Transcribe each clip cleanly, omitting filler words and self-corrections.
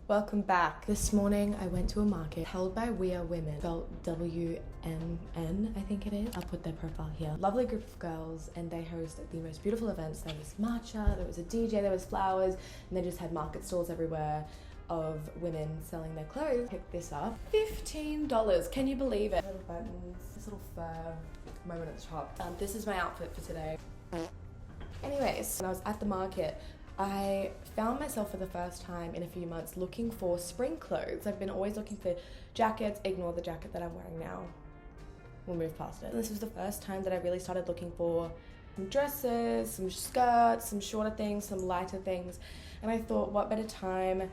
Welcome back. This morning I went to a market held by We Are Women, spelled W-M-N, I think it is. I'll put their profile here. Lovely group of girls, and they host the most beautiful events. There was matcha, there was a DJ, there was flowers, and they just had market stalls everywhere of women selling their clothes. Picked this up. $15. Can you believe it? Little buttons, this little fur moment at the top. This is my outfit for today. Anyways, when I was at the market, I found myself for the first time in a few months looking for spring clothes. I've been always looking for jackets. Ignore the jacket that I'm wearing now. We'll move past it. This was the first time that I really started looking for some dresses, some skirts, some shorter things, some lighter things. And I thought, what better time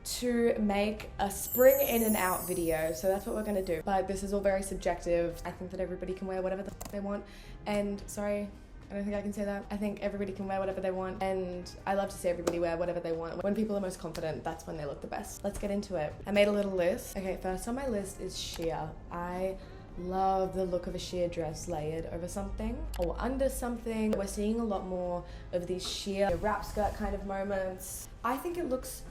to make a spring in and out video. So that's what we're gonna do. But this is all very subjective. I think that everybody can wear whatever they want. And sorry, I don't think I can say that. I think everybody can wear whatever they want, and I love to see everybody wear whatever they want. When people are most confident, that's when they look the best. Let's get into it. I made a little list. Okay, first on my list is sheer. I love the look of a sheer dress layered over something or under something. We're seeing a lot more of these sheer wrap skirt kind of moments. I think it looks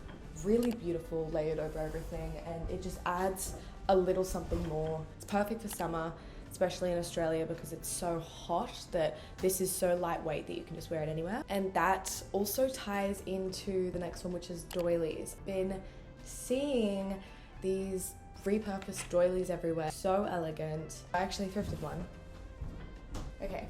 really beautiful layered over everything, and it just adds a little something more. It's perfect for summer, especially in Australia, because it's so hot that this is so lightweight that you can just wear it anywhere. And that also ties into the next one, which is doilies. Been seeing these repurposed doilies everywhere. So elegant. I actually thrifted one. Okay.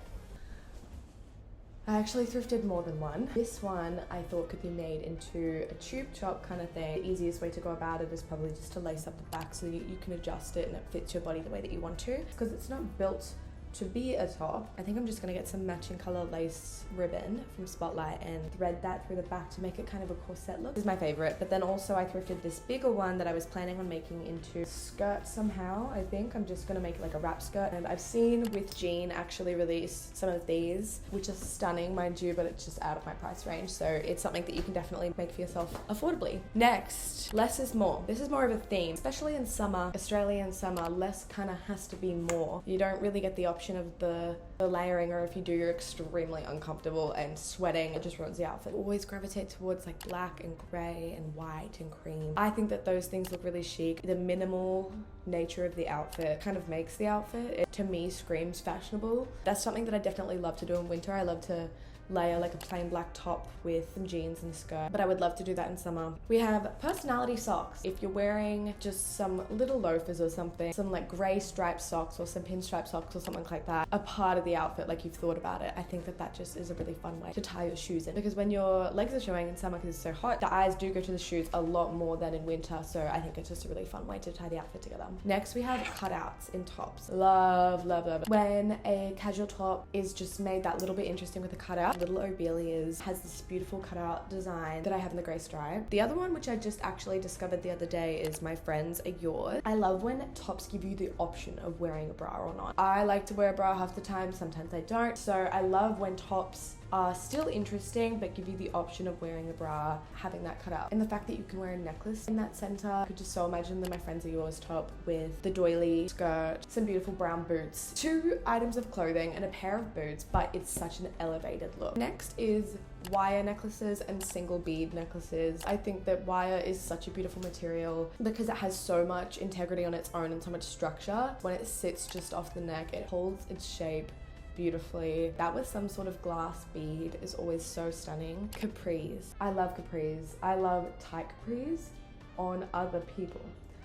I actually thrifted more than one. This one I thought could be made into a tube top kind of thing. The easiest way to go about it is probably just to lace up the back so you can adjust it and it fits your body the way that you want to. Because it's not built to be a top. I think I'm just gonna get some matching color lace ribbon from Spotlight and thread that through the back to make it kind of a corset look. This is my favorite. But then also I thrifted this bigger one that I was planning on making into a skirt somehow. I think I'm just gonna make it like a wrap skirt. And I've seen With Jean actually release some of these, which are stunning, mind you, but it's just out of my price range. So it's something that you can definitely make for yourself affordably. Next, less is more. This is more of a theme, especially in summer, Australian summer, less kind of has to be more. You don't really get the option of the layering, or if you do, you're extremely uncomfortable and sweating. It just ruins the outfit. Always gravitate towards like black and grey and white and cream. I think that those things look really chic. The minimal nature of the outfit kind of makes the outfit. It, to me, screams fashionable. That's something that I definitely love to do in winter. I love to layer like a plain black top with some jeans and a skirt, but I would love to do that in summer. We have personality socks. If you're wearing just some little loafers or something, some like grey striped socks or some pinstripe socks or something like that, a part of the outfit, like you've thought about it, I think that that just is a really fun way to tie your shoes in, because when your legs are showing in summer because it's so hot, the eyes do go to the shoes a lot more than in winter, so I think it's just a really fun way to tie the outfit together. Next we have cutouts in tops. Love, love, love. When a casual top is just made that little bit interesting with a cutout. Little Obelia's has this beautiful cutout design that I have in the grey stripe. The other one, which I just actually discovered the other day, is My Friends Are Yours. I love when tops give you the option of wearing a bra or not. I like to wear a bra half the time, sometimes I don't. So I love when tops are still interesting but give you the option of wearing a bra, having that cut out. And the fact that you can wear a necklace in that center, I could just so imagine the My Friends Are Yours top with the doily skirt, some beautiful brown boots, 2 items of clothing and a pair of boots, but it's such an elevated look. Next is wire necklaces and single bead necklaces. I think that wire is such a beautiful material because it has so much integrity on its own and so much structure. When it sits just off the neck, it holds its shape beautifully. That with some sort of glass bead is always so stunning. Capris. I love capris. I love tight capris on other people.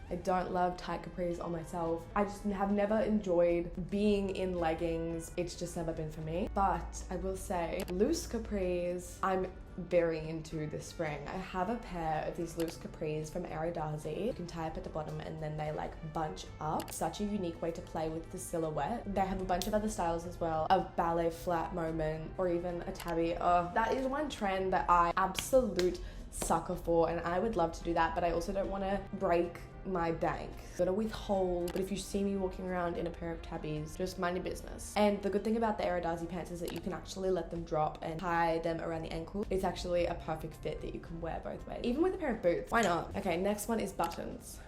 I don't love tight capris on myself. I just have never enjoyed being in leggings. It's just never been for me. But I will say, loose capris, I'm very into this spring. I have a pair of these loose capris from Aridazi. You can tie up at the bottom and then they like bunch up. Such a unique way to play with the silhouette. They have a bunch of other styles as well. A ballet flat moment or even a tabby. Oh, that is one trend that I absolute sucker for, and I would love to do that, but I also don't want to break my bank. Gotta withhold, but if you see me walking around in a pair of tabbies, just mind your business. And the good thing about the Aridazi pants is that you can actually let them drop and tie them around the ankle. It's actually a perfect fit that you can wear both ways. Even with a pair of boots, why not? Okay, next one is buttons.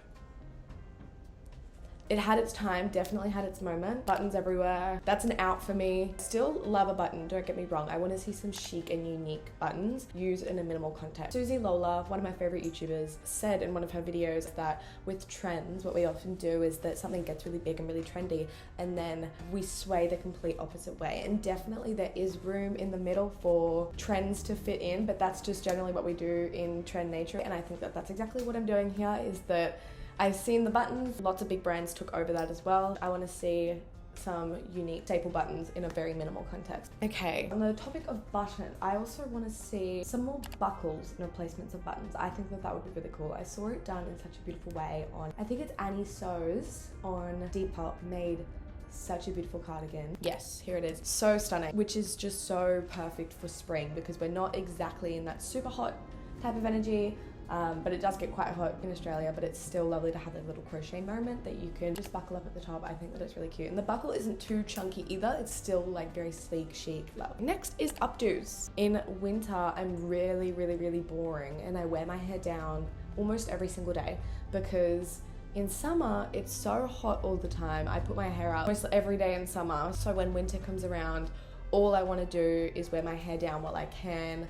It had its time, definitely had its moment. Buttons everywhere. That's an out for me. Still love a button, don't get me wrong. I want to see some chic and unique buttons used in a minimal context. Susie Lola, one of my favorite YouTubers, said in one of her videos that with trends, what we often do is that something gets really big and really trendy, and then we sway the complete opposite way. And definitely there is room in the middle for trends to fit in, but that's just generally what we do in trend nature. And I think that that's exactly what I'm doing here, is that I've seen the buttons, lots of big brands took over that as well. I want to see some unique staple buttons in a very minimal context. Okay, on the topic of buttons, I also want to see some more buckles and replacements of buttons. I think that that would be really cool. I saw it done in such a beautiful way on, I think it's Annie Sews on Depop, made such a beautiful cardigan. Yes, here it is. So stunning, which is just so perfect for spring because we're not exactly in that super hot type of energy. But it does get quite hot in Australia, but it's still lovely to have that little crochet moment that you can just buckle up at the top. I think that it's really cute. And the buckle isn't too chunky either. It's still like very sleek, chic. Love. Next is updos. In winter, I'm really, really, really boring and I wear my hair down almost every single day because in summer, it's so hot all the time. I put my hair up almost every day in summer. So when winter comes around, all I want to do is wear my hair down while I can,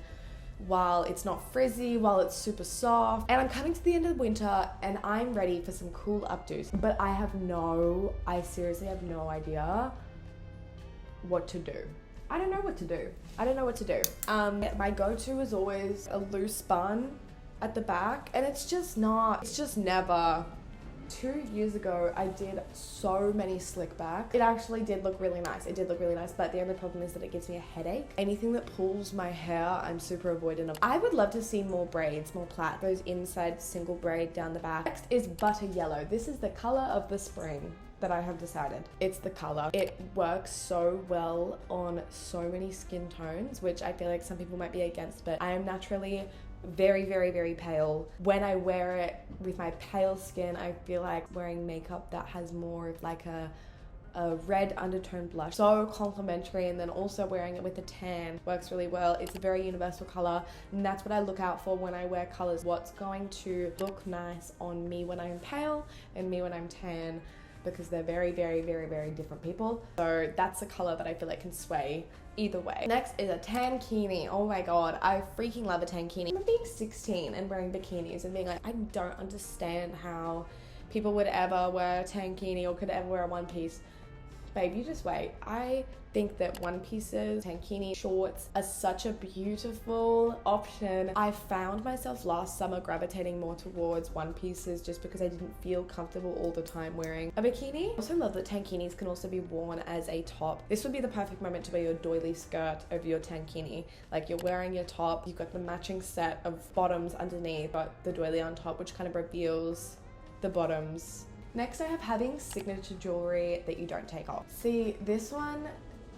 while it's not frizzy, while it's super soft. And I'm coming to the end of winter and I'm ready for some cool updos. But I seriously have no idea what to do. I don't know what to do. My go-to is always a loose bun at the back, and it's just never. 2 years ago, I did so many slick back. It actually did look really nice. But the only problem is that it gives me a headache. Anything that pulls my hair, I'm super avoidant of. I would love to see more braids, more plait, those inside single braid down the back. Next is butter yellow. This is the color of the spring that I have decided. It's the color. It works so well on so many skin tones, which I feel like some people might be against, but I am naturally very, very, very pale. When I wear it with my pale skin, I feel like wearing makeup that has more of like a red undertone blush. So complimentary, and then also wearing it with a tan works really well. It's a very universal color, and that's what I look out for when I wear colors. What's going to look nice on me when I'm pale and me when I'm tan, because they're very, very, very, very different people. So that's a color that I feel like can sway either way. Next is a tankini. Oh my god, I freaking love a tankini. I remember being 16 and wearing bikinis and being like, I don't understand how people would ever wear a tankini or could ever wear a one piece. Babe, you just wait. I think that one pieces, tankini shorts are such a beautiful option. I found myself last summer gravitating more towards one pieces just because I didn't feel comfortable all the time wearing a bikini. I also love that tankinis can also be worn as a top. This would be the perfect moment to wear your doily skirt over your tankini. Like you're wearing your top, you've got the matching set of bottoms underneath, got the doily on top, which kind of reveals the bottoms. Next, I have having signature jewelry that you don't take off. See, this one,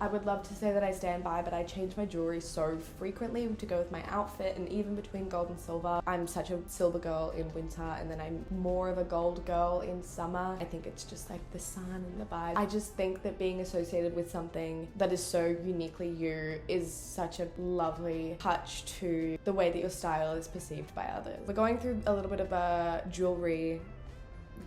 I would love to say that I stand by, but I change my jewelry so frequently to go with my outfit, and even between gold and silver. I'm such a silver girl in winter, and then I'm more of a gold girl in summer. I think it's just like the sun and the vibe. I just think that being associated with something that is so uniquely you is such a lovely touch to the way that your style is perceived by others. We're going through a little bit of a jewelry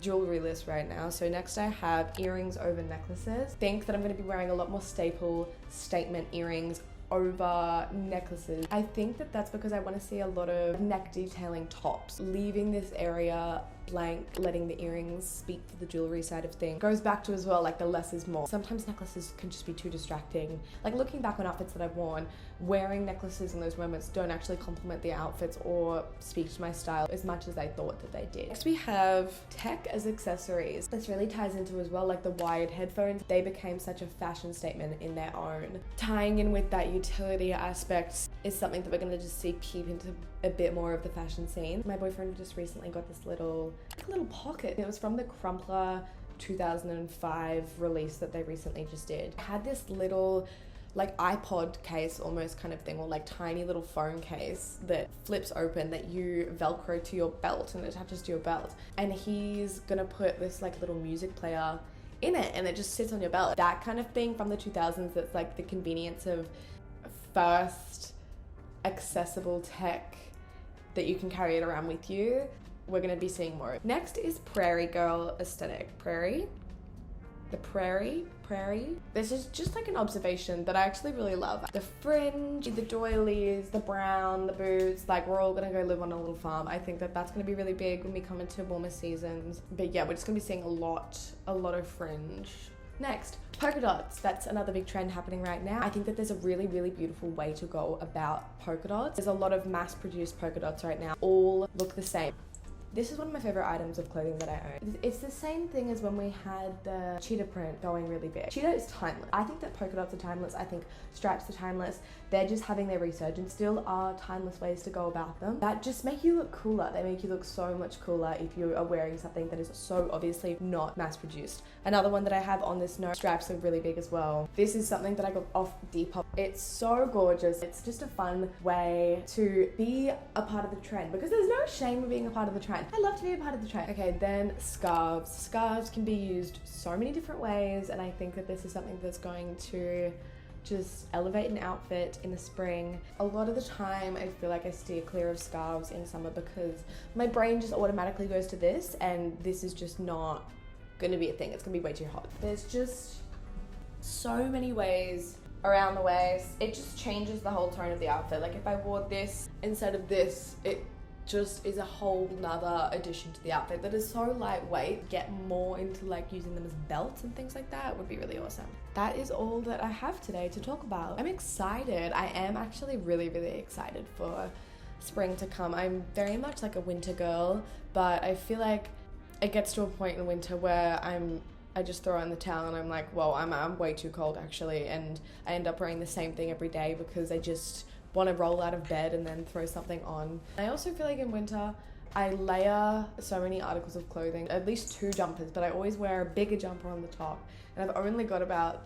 list right now. So next I have earrings over necklaces. Think that I'm going to be wearing a lot more statement earrings over necklaces. I think that that's because I want to see a lot of neck detailing tops, leaving this area blank, letting the earrings speak for the jewelry side of things. Goes back to as well, like the less is more. Sometimes necklaces can just be too distracting. Like looking back on outfits that I've worn, wearing necklaces in those moments don't actually complement the outfits or speak to my style as much as I thought that they did. Next we have tech as accessories. This really ties into as well like the wired headphones. They became such a fashion statement in their own. Tying in with that utility aspect is something that we're going to just see peep into a bit more of the fashion scene. My boyfriend just recently got this little pocket. It was from the Crumpler 2005 release that they recently just did. It had this little like iPod case almost kind of thing, or like tiny little phone case that flips open that you velcro to your belt and attaches to your belt. And he's gonna put this like little music player in it and it just sits on your belt. That kind of thing from the 2000s, that's like the convenience of first accessible tech that you can carry it around with you. We're gonna be seeing more. Next is prairie girl aesthetic. Prairie the prairie. This is just like an observation that I actually really love. The fringe, the doilies, the brown, the boots, like we're all gonna go live on a little farm. I think that that's gonna be really big when we come into warmer seasons. But yeah, we're just gonna be seeing a lot of fringe. Next, polka dots. That's another big trend happening right now. I think that there's a really, really beautiful way to go about polka dots. There's a lot of mass-produced polka dots right now. All look the same. This is one of my favorite items of clothing that I own. It's the same thing as when we had the cheetah print going really big. Cheetah is timeless. I think that polka dots are timeless. I think stripes are timeless. They're just having their resurgence. Still are timeless ways to go about them that just make you look cooler. They make you look so much cooler if you are wearing something that is so obviously not mass produced. Another one that I have on this note, stripes are really big as well. This is something that I got off Depop. It's so gorgeous. It's just a fun way to be a part of the trend because there's no shame in being a part of the trend. I love to be a part of the trend. Okay, then scarves. Scarves can be used so many different ways, and I think that this is something that's going to just elevate an outfit in the spring. A lot of the time I feel like I steer clear of scarves in summer because my brain just automatically goes to this, and this is just not gonna be a thing. It's gonna be way too hot. There's just so many ways around the waist. It just changes the whole tone of the outfit. Like if I wore this instead of this, it just is a whole nother addition to the outfit that is so lightweight. Get more into like using them as belts and things like that would be really awesome. That is all that I have today to talk about. I'm excited. I am actually really, really excited for spring to come. I'm very much like a winter girl, but I feel like it gets to a point in winter where I just throw in the towel and I'm like, well, I'm way too cold actually, and I end up wearing the same thing every day because I just want to roll out of bed and then throw something on. I also feel like in winter I layer so many articles of clothing, at least 2 jumpers, but I always wear a bigger jumper on the top, and I've only got about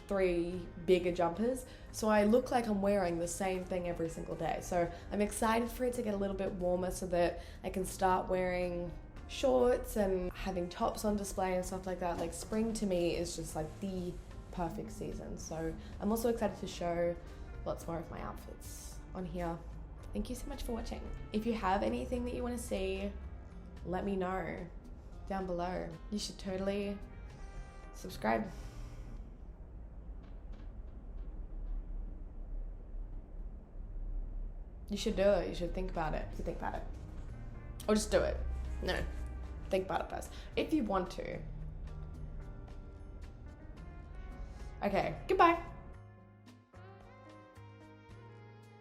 3 bigger jumpers, so I look like I'm wearing the same thing every single day. So I'm excited for it to get a little bit warmer so that I can start wearing shorts and having tops on display and stuff like that. Like spring to me is just like the perfect season. So I'm also excited to show lots more of my outfits on here. Thank you so much for watching. If you have anything that you want to see, let me know down below. You should totally subscribe. You should do it. You should think about it. You think about it. Or just do it. No, think about it first. If you want to. Okay, goodbye.